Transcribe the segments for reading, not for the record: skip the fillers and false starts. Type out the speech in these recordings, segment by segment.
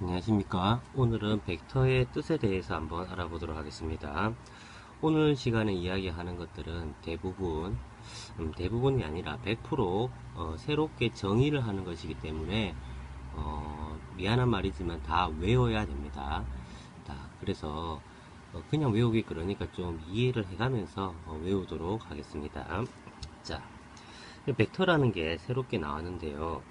안녕하십니까. 오늘은 벡터의 뜻에 대해서 한번 알아보도록 하겠습니다. 오늘 시간에 이야기하는 것들은 대부분이 아니라 100% 새롭게 정의를 하는 것이기 때문에 미안한 말이지만 다 외워야 됩니다. 그래서 그냥 외우기 그러니까 좀 이해를 해가면서 외우도록 하겠습니다. 자, 벡터라는 게 새롭게 나왔는데요.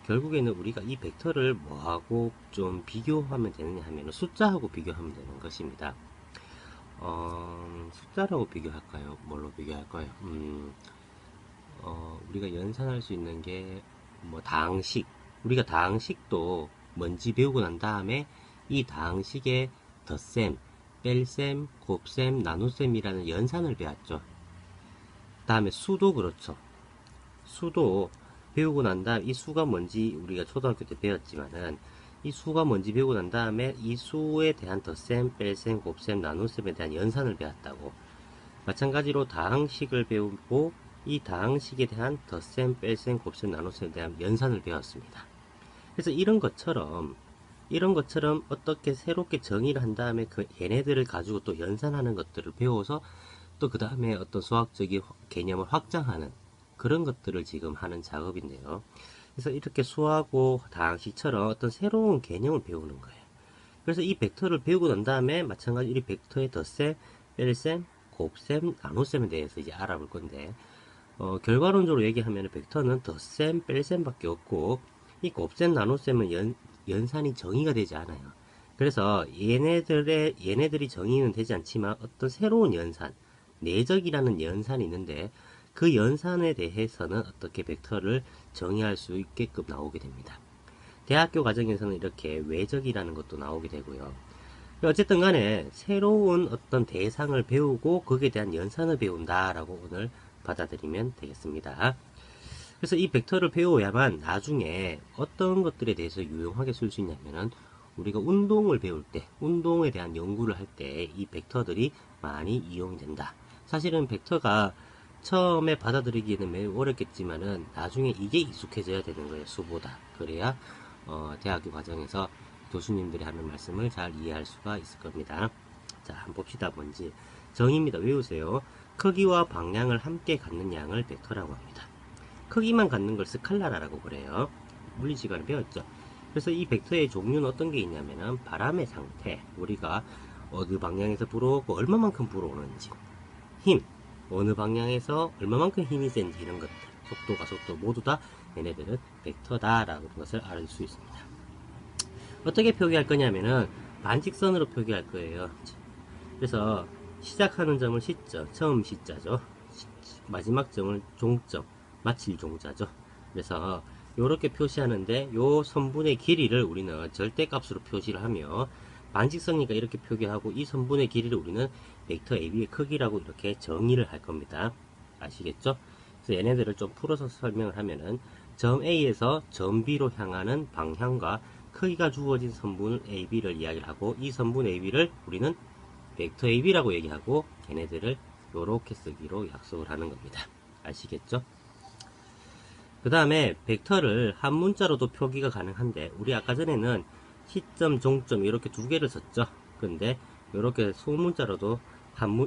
결국에는 우리가 이 벡터를 뭐하고 좀 비교하면 되느냐 하면 숫자하고 비교하면 되는 것입니다. 숫자라고 비교할까요? 뭘로 비교할까요? 우리가 연산할 수 있는 게 뭐 다항식. 우리가 다항식도 뭔지 배우고 난 다음에 이 다항식의 덧셈, 뺄셈, 곱셈, 나눗셈이라는 연산을 배웠죠. 다음에 수도 그렇죠. 수도 배우고 난 다음 이 수가 뭔지 우리가 초등학교 때 배웠지만은 이 수가 뭔지 배우고 난 다음에 이 수에 대한 덧셈, 뺄셈, 곱셈, 나눗셈에 대한 연산을 배웠다고. 마찬가지로 다항식을 배우고 이 다항식에 대한 덧셈, 뺄셈, 곱셈, 나눗셈에 대한 연산을 배웠습니다. 그래서 이런 것처럼 어떻게 새롭게 정의를 한 다음에 그 얘네들을 가지고 또 연산하는 것들을 배워서 또 그 다음에 어떤 수학적인 개념을 확장하는 그런 것들을 지금 하는 작업인데요. 그래서 이렇게 수하고 다항식처럼 어떤 새로운 개념을 배우는 거예요. 그래서 이 벡터를 배우고 난 다음에 마찬가지로 이 벡터의 덧셈, 뺄셈, 곱셈, 나눗셈에 대해서 이제 알아볼 건데, 결과론적으로 얘기하면 벡터는 덧셈, 뺄셈밖에 없고 이 곱셈, 나눗셈은 연산이 정의가 되지 않아요. 그래서 얘네들이 정의는 되지 않지만 어떤 새로운 연산, 내적이라는 연산이 있는데 그 연산에 대해서는 어떻게 벡터를 정의할 수 있게끔 나오게 됩니다. 대학교 과정에서는 이렇게 외적이라는 것도 나오게 되고요. 어쨌든 간에 새로운 어떤 대상을 배우고 거기에 대한 연산을 배운다라고 오늘 받아들이면 되겠습니다. 그래서 이 벡터를 배워야만 나중에 어떤 것들에 대해서 유용하게 쓸 수 있냐면은 우리가 운동을 배울 때, 운동에 대한 연구를 할 때 이 벡터들이 많이 이용이 된다. 사실은 벡터가 처음에 받아들이기에는 매우 어렵겠지만은 나중에 이게 익숙해져야 되는 거예요, 수보다. 그래야 대학교 과정에서 교수님들이 하는 말씀을 잘 이해할 수가 있을 겁니다. 자, 한번 봅시다. 뭔지. 정의입니다. 외우세요. 크기와 방향을 함께 갖는 양을 벡터라고 합니다. 크기만 갖는 걸 스칼라라고 그래요. 물리 시간에 배웠죠. 그래서 이 벡터의 종류는 어떤 게 있냐면은 바람의 상태, 우리가 어느 방향에서 불어오고 얼마만큼 불어오는지, 힘, 어느 방향에서 얼마만큼 힘이 센지 이런 것들, 속도가 속도 모두 다 얘네들은 벡터다라는 것을 알 수 있습니다. 어떻게 표기할 거냐면은 반직선으로 표기할 거예요. 그래서 시작하는 점을 시점, 처음 시자죠. 마지막 점을 종점, 마칠 종자죠. 그래서 이렇게 표시하는데 요 선분의 길이를 우리는 절대값으로 표시를 하며 반직선이니까 이렇게 표기하고 이 선분의 길이를 우리는 벡터 AB의 크기라고 이렇게 정의를 할 겁니다. 아시겠죠? 그래서 얘네들을 좀 풀어서 설명을 하면은 점 A에서 점 B로 향하는 방향과 크기가 주어진 선분 AB를 이야기를 하고 이 선분 AB를 우리는 벡터 AB라고 얘기하고 걔네들을 요렇게 쓰기로 약속을 하는 겁니다. 아시겠죠? 그 다음에 벡터를 한 문자로도 표기가 가능한데 우리 아까 전에는 시점, 종점 이렇게 두 개를 썼죠. 근데 이렇게 소문자로도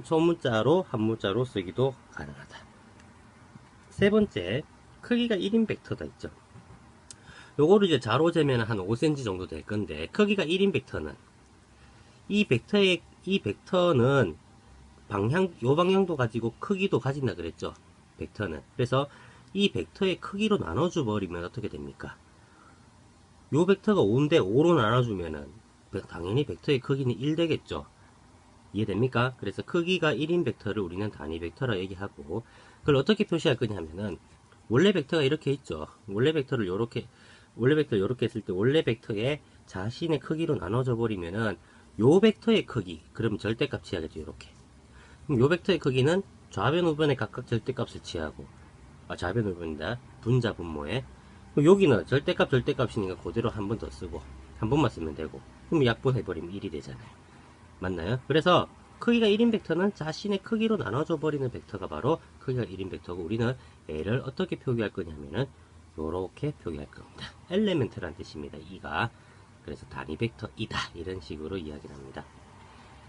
소문자로 한 문자로 쓰기도 가능하다. 세 번째, 크기가 1인 벡터가 있죠. 요거를 이제 자로 재면 한 5cm 정도 될 건데 크기가 1인 벡터는 이 벡터는 요 방향도 가지고 크기도 가진다 그랬죠. 벡터는. 그래서 이 벡터의 크기로 나눠줘 버리면 어떻게 됩니까? 요 벡터가 5인데 5로 나눠주면은 당연히 벡터의 크기는 1 되겠죠. 이해됩니까? 그래서 크기가 1인 벡터를 우리는 단위 벡터라 얘기하고 그걸 어떻게 표시할 거냐면은 원래 벡터가 이렇게 있죠. 원래 벡터를 요렇게 했을 때 원래 벡터의 자신의 크기로 나눠져 버리면은 요 벡터의 크기 그럼 절대값 취하겠죠. 요렇게. 그럼 요 벡터의 크기는 좌변 우변에 각각 절대값을 취하고 좌변 우변이다. 분자 분모에 여기는 절대값이니까 그대로 한 번 더 쓰고 한 번만 쓰면 되고 그럼 약분해버리면 1이 되잖아요. 맞나요? 그래서 크기가 1인 벡터는 자신의 크기로 나눠져 버리는 벡터가 바로 크기가 1인 벡터고 우리는 얘를 어떻게 표기할 거냐면은 요렇게 표기할 겁니다. 엘레멘트란 뜻입니다. 이가 그래서 단위 벡터이다. 이런 식으로 이야기를 합니다.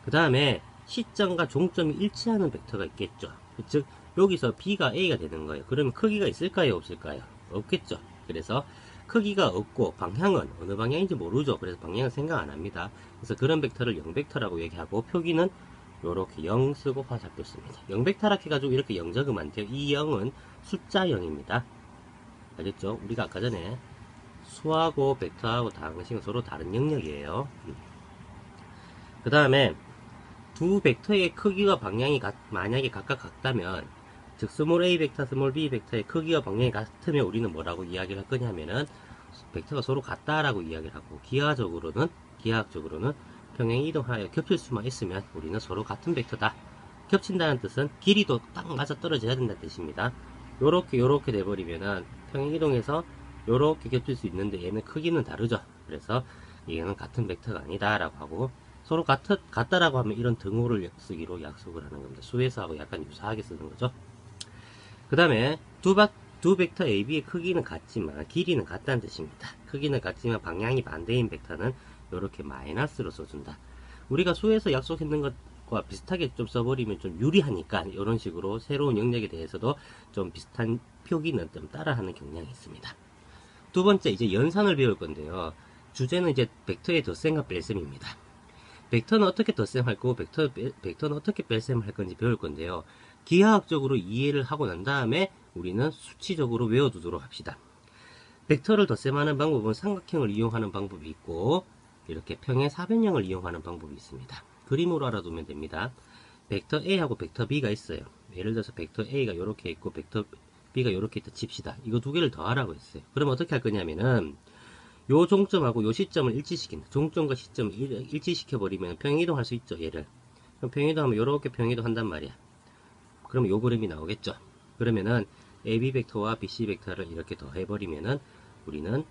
그 다음에 시점과 종점이 일치하는 벡터가 있겠죠. 즉 여기서 B가 A가 되는 거예요. 그러면 크기가 있을까요? 없을까요? 없겠죠. 그래서 크기가 없고 방향은 어느 방향인지 모르죠. 그래서 방향은 생각 안 합니다. 그래서 그런 벡터를 0벡터라고 얘기하고 표기는 요렇게 0 쓰고 화살표 씁니다. 0벡터라 해가지고 이렇게 0 적으면 안 돼요. 이 0은 숫자 0입니다. 알겠죠? 우리가 아까 전에 수하고 벡터하고 방식은 서로 다른 영역이에요. 그 다음에 두 벡터의 크기와 방향이 만약에 각각 같다면, 즉 스몰 a 벡터, 스몰 b 벡터의 크기와 방향이 같으면 우리는 뭐라고 이야기를 할 거냐면은 벡터가 서로 같다라고 이야기를 하고, 기하학적으로는 평행 이동하여 겹칠 수만 있으면 우리는 서로 같은 벡터다. 겹친다는 뜻은 길이도 딱 맞아 떨어져야 된다는 뜻입니다. 요렇게 돼버리면은 평행 이동해서 요렇게 겹칠 수 있는데 얘는 크기는 다르죠. 그래서 얘는 같은 벡터가 아니다라고 하고, 서로 같다라고 하면 이런 등호를 쓰기로 약속을 하는 겁니다. 수에서하고 약간 유사하게 쓰는 거죠. 그 다음에 두 벡터 AB의 크기는 같지만 길이는 같다는 뜻입니다. 크기는 같지만 방향이 반대인 벡터는 이렇게 마이너스로 써준다. 우리가 수에서 약속했는 것과 비슷하게 좀 써버리면 좀 유리하니까 이런 식으로 새로운 영역에 대해서도 좀 비슷한 표기는 좀 따라하는 경향이 있습니다. 두 번째, 이제 연산을 배울 건데요. 주제는 이제 벡터의 덧셈과 뺄셈입니다. 벡터는 어떻게 덧셈할 거고 벡터는 어떻게 뺄셈할 건지 배울 건데요. 기하학적으로 이해를 하고 난 다음에 우리는 수치적으로 외워두도록 합시다. 벡터를 덧셈하는 방법은 삼각형을 이용하는 방법이 있고, 이렇게 평행 사변형을 이용하는 방법이 있습니다. 그림으로 알아두면 됩니다. 벡터 A하고 벡터 B가 있어요. 예를 들어서 벡터 A가 이렇게 있고 벡터 B가 이렇게 있다 칩시다. 이거 두 개를 더하라고 했어요. 그럼 어떻게 할 거냐면은 요 종점하고 요 시점을 일치시킨다. 종점과 시점을 일치시켜버리면 평행이동할 수 있죠, 얘를. 그럼 평행이동하면 요렇게 평행이동 한단 말이야. 그러면 요 그림이 나오겠죠. 그러면은 AB 벡터와 BC 벡터를 이렇게 더해버리면은 우리는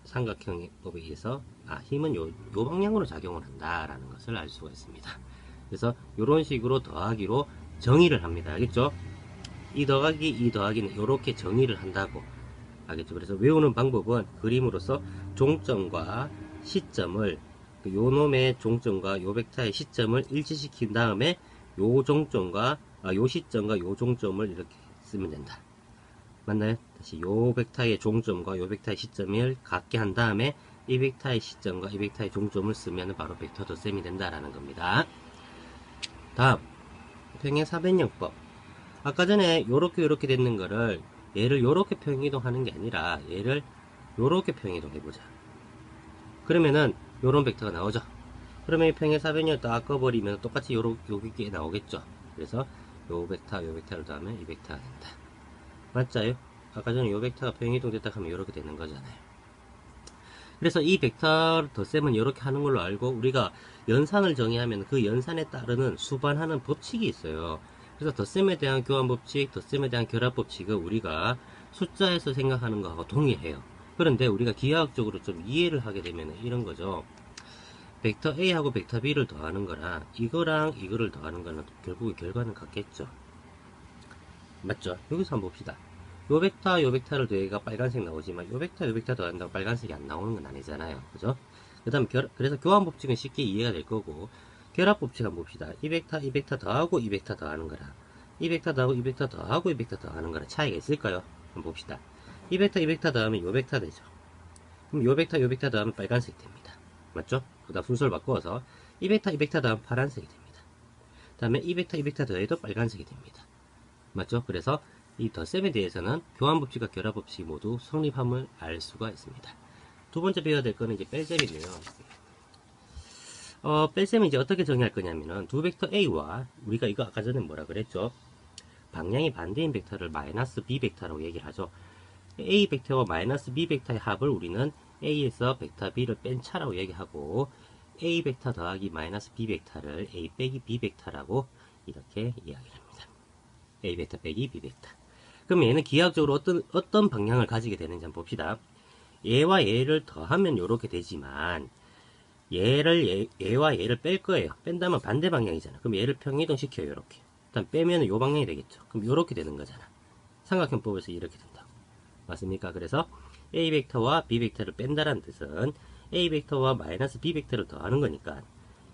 삼각형법에 의해서 힘은 요 방향으로 작용을 한다라는 것을 알 수가 있습니다. 그래서 요런 식으로 더하기로 정의를 합니다. 알겠죠? 이 더하기는 요렇게 정의를 한다고. 알겠죠? 그래서 외우는 방법은 그림으로서 종점과 시점을, 요 놈의 종점과 요 벡터의 시점을 일치시킨 다음에 요 시점과 요 종점을 이렇게 쓰면 된다. 맞나요? 다시 요 벡터의 종점과 요 벡터의 시점을 같게 한 다음에 이 벡터의 시점과 이 벡터의 종점을 쓰면 바로 벡터 덧셈이 된다라는 겁니다. 다음, 평행 사변형법. 아까 전에 요렇게 됐는 거를 얘를 요렇게 평행이동하는 게 아니라 얘를 요렇게 평행이동해보자. 그러면은 요런 벡터가 나오죠. 그러면 이 평행 사변형을 딱 꺼버리면 똑같이 요게 나오겠죠. 그래서 요 벡터를 더하면 이 벡터가 된다. 맞자요? 아까 전에 요 벡터가 평행이동 됐다 하면 요렇게 되는 거잖아요. 그래서 이 벡터 덧셈은 이렇게 하는 걸로 알고, 우리가 연산을 정의하면 그 연산에 따르는 수반하는 법칙이 있어요. 그래서 덧셈에 대한 교환법칙, 덧셈에 대한 결합법칙은 우리가 숫자에서 생각하는 거하고 동일해요. 그런데 우리가 기하학적으로 좀 이해를 하게 되면 이런 거죠. 벡터 A하고 벡터 B를 더하는 거랑 이거랑 이거를 더하는 거는 결국에 결과는 같겠죠. 맞죠? 여기서 한번 봅시다. 요 벡터를 더해가 빨간색 나오지만 요 벡터 더한다고 빨간색이 안 나오는 건 아니잖아요. 그죠? 그 다음 그래서 교환법칙은 쉽게 이해가 될 거고, 결합법칙 한번 봅시다. 이 벡터 더하고 이 벡터 더하는 거랑 이 벡터 더하고 이 벡터 더하고 이 벡터 더하는 거랑 차이가 있을까요? 한번 봅시다. 이 벡터 더하면 요 벡터 되죠. 그럼 요 벡터 더하면 빨간색 됩니다. 맞죠? 그 다음 순서를 바꾸어서 이 벡터 더하면 파란색이 됩니다. 그 다음에 이 벡터 더해도 빨간색이 됩니다. 맞죠? 그래서 이 덧셈에 대해서는 교환법칙과 결합법칙이 모두 성립함을 알 수가 있습니다. 두 번째 배워야 될 거는 이제 뺄셈인데요. 뺄셈은 이제 어떻게 정의할 거냐면은 두 벡터 A와 우리가 이거 아까 전에 뭐라 그랬죠? 방향이 반대인 벡터를 마이너스 B 벡터라고 얘기를 하죠. A 벡터와 마이너스 B 벡터의 합을 우리는 A에서 벡터 B를 뺀 차라고 얘기하고, A 벡터 더하기 마이너스 B 벡터를 A 빼기 B 벡터라고 이렇게 이야기를 합니다. A 벡터 빼기 B 벡터. 그럼 얘는 기하학적으로 어떤 방향을 가지게 되는지 한번 봅시다. 얘와 얘를 더하면 이렇게 되지만, 얘와 얘를 뺄 거예요. 뺀다면 반대 방향이잖아. 그럼 얘를 평행이동 시켜요, 이렇게. 일단 빼면 요 방향이 되겠죠. 그럼 이렇게 되는 거잖아. 삼각형법에서 이렇게 된다고. 맞습니까? 그래서 A 벡터와 B 벡터를 뺀다는 뜻은 A 벡터와 마이너스 B 벡터를 더하는 거니까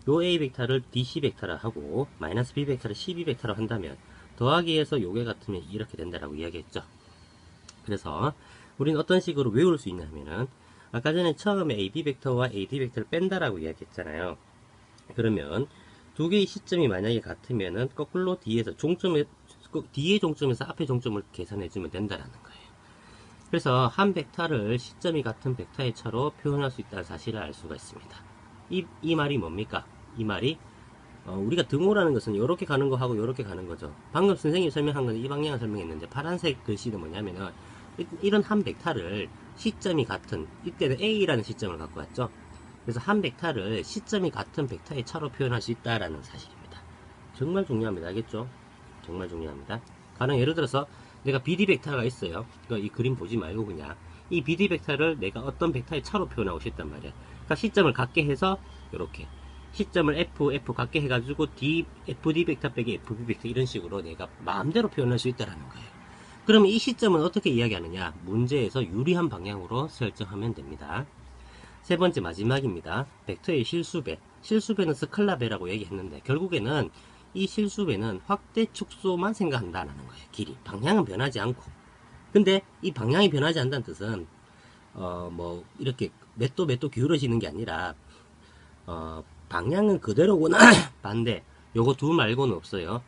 요 A 벡터를 DC 벡터라 하고 마이너스 B 벡터를 CB 벡터로 한다면 더하기해서 요게 같으면 이렇게 된다라고 이야기했죠. 그래서 우리는 어떤 식으로 외울 수 있냐면은 아까 전에 처음에 AB 벡터와 AD 벡터를 뺀다라고 이야기했잖아요. 그러면 두 개의 시점이 만약에 같으면은 거꾸로 뒤에서 뒤의 종점에서 앞의 종점을 계산해주면 된다라는 거예요. 그래서 한 벡터를 시점이 같은 벡터의 차로 표현할 수 있다는 사실을 알 수가 있습니다. 이 말이 뭡니까? 이 말이 우리가 등호라는 것은 이렇게 가는 거하고 이렇게 가는 거죠. 방금 선생님이 설명한 건 이 방향을 설명했는데 파란색 글씨는 뭐냐면은 이런 한 벡터를 시점이 같은, 이때는 A라는 시점을 갖고 왔죠. 그래서 한 벡터를 시점이 같은 벡터의 차로 표현할 수 있다라는 사실입니다. 정말 중요합니다. 알겠죠? 정말 중요합니다. 가령 예를 들어서 내가 BD 벡터가 있어요. 그러니까 이 그림 보지 말고 그냥 이 BD 벡터를 내가 어떤 벡터의 차로 표현하고 싶단 말이야. 그러니까 시점을 같게 해서 이렇게 시점을 F 같게 해가지고 FD 벡터 빼기 FB 벡터 이런 식으로 내가 마음대로 표현할 수 있다라는 거예요. 그러면 이 시점은 어떻게 이야기하느냐? 문제에서 유리한 방향으로 설정하면 됩니다. 세 번째 마지막입니다. 벡터의 실수배. 실수배는 스칼라배라고 얘기했는데 결국에는 이 실수배는 확대 축소만 생각한다는 거예요. 길이. 방향은 변하지 않고. 근데 이 방향이 변하지 않는다는 뜻은 뭐 이렇게 몇 도 기울어지는 게 아니라 방향은 그대로거나 반대. 요거 둘 말고는 없어요.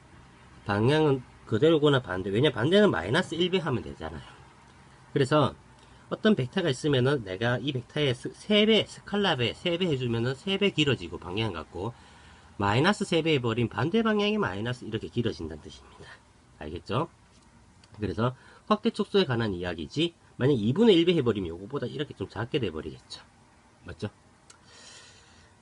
방향은 그대로거나 반대. 왜냐 반대는 마이너스 1배 하면 되잖아요. 그래서 어떤 벡터가 있으면은 내가 이 벡터의 3배, 스칼라배 3배 해주면은 3배 길어지고 방향 같고 마이너스 3배 해버린 반대 방향이 마이너스 이렇게 길어진다는 뜻입니다. 알겠죠? 그래서 확대 축소에 관한 이야기지 만약 2분의 1배 해버리면 요거보다 이렇게 좀 작게 돼버리겠죠. 맞죠?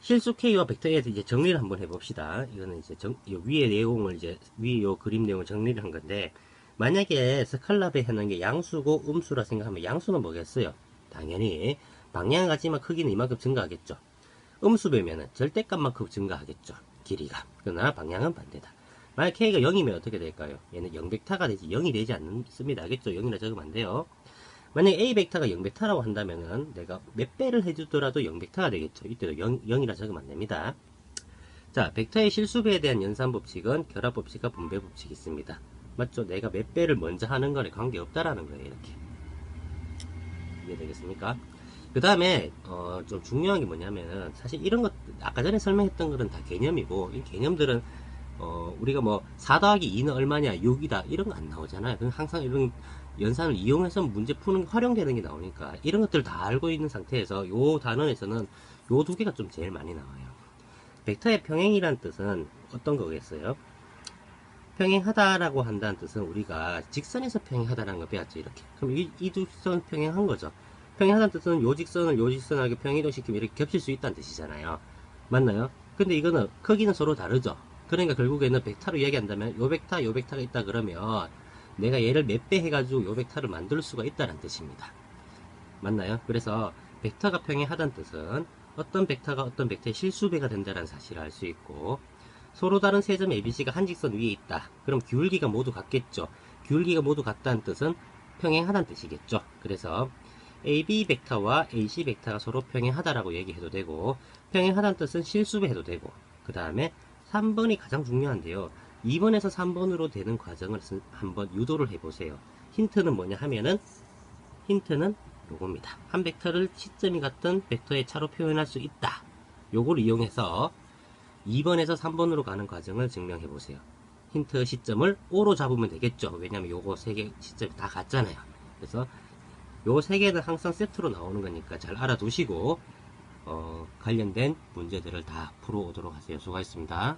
실수 K와 벡터 A에서 이제 정리를 한번 해봅시다. 이거는 이제 위에 내용을 위에 요 그림 내용을 정리를 한 건데, 만약에 스칼라배 하는 게 양수고 음수라 생각하면 양수는 뭐겠어요? 당연히 방향은 같지만 크기는 이만큼 증가하겠죠. 음수배면은 절대값만큼 증가하겠죠. 길이가. 그러나 방향은 반대다. 만약 K가 0이면 어떻게 될까요? 얘는 0벡터가 되지 0이 되지 않습니다. 알겠죠? 0이라 적으면 안 돼요. 만약에 A 벡터가 0벡터라고 한다면은 내가 몇 배를 해주더라도 0벡터가 되겠죠. 이때도 0이라 적으면 안 됩니다. 자, 벡터의 실수배에 대한 연산법칙은 결합법칙과 분배법칙이 있습니다. 맞죠? 내가 몇 배를 먼저 하는 거에 관계없다라는 거예요. 이렇게. 이해되겠습니까? 그 다음에 좀 중요한 게 뭐냐면은 사실 이런 것 아까 전에 설명했던 것은 다 개념이고 이 개념들은 우리가 뭐 4 더하기 2는 얼마냐 6이다 이런 거 안 나오잖아요. 항상 이런 연산을 이용해서 문제 푸는 게 활용되는 게 나오니까 이런 것들을 다 알고 있는 상태에서 요 단원에서는 요 두 개가 좀 제일 많이 나와요. 벡터의 평행이란 뜻은 어떤 거겠어요? 평행하다라고 한다는 뜻은 우리가 직선에서 평행하다라는 거 배웠죠. 이렇게. 그럼 이 두 선 평행한 거죠. 평행하다는 뜻은 요 직선을 요 직선하고 평행이동시키면 이렇게 겹칠 수 있다는 뜻이잖아요. 맞나요? 근데 이거는 크기는 서로 다르죠. 그러니까 결국에는 벡터로 이야기한다면 요 벡터가 있다 그러면 내가 얘를 몇 배 해가지고 요 벡터를 만들 수가 있다는 뜻입니다. 맞나요? 그래서 벡터가 평행하다는 뜻은 어떤 벡터가 어떤 벡터의 실수배가 된다는 사실을 알 수 있고 서로 다른 세 점 ABC가 한 직선 위에 있다. 그럼 기울기가 모두 같겠죠. 기울기가 모두 같다는 뜻은 평행하다는 뜻이겠죠. 그래서 AB 벡터와 AC 벡터가 서로 평행하다라고 얘기해도 되고 평행하다는 뜻은 실수배 해도 되고 그 다음에 3번이 가장 중요한데요. 2번에서 3번으로 되는 과정을 한번 유도를 해보세요. 힌트는 뭐냐 하면은 힌트는 요겁니다. 한 벡터를 시점이 같은 벡터의 차로 표현할 수 있다. 요걸 이용해서 2번에서 3번으로 가는 과정을 증명해 보세요. 힌트 시점을 O로 잡으면 되겠죠. 왜냐면 요거 3개 시점이 다 같잖아요. 그래서 요 3개는 항상 세트로 나오는 거니까 잘 알아두시고 관련된 문제들을 다 풀어오도록 하세요. 수고하셨습니다.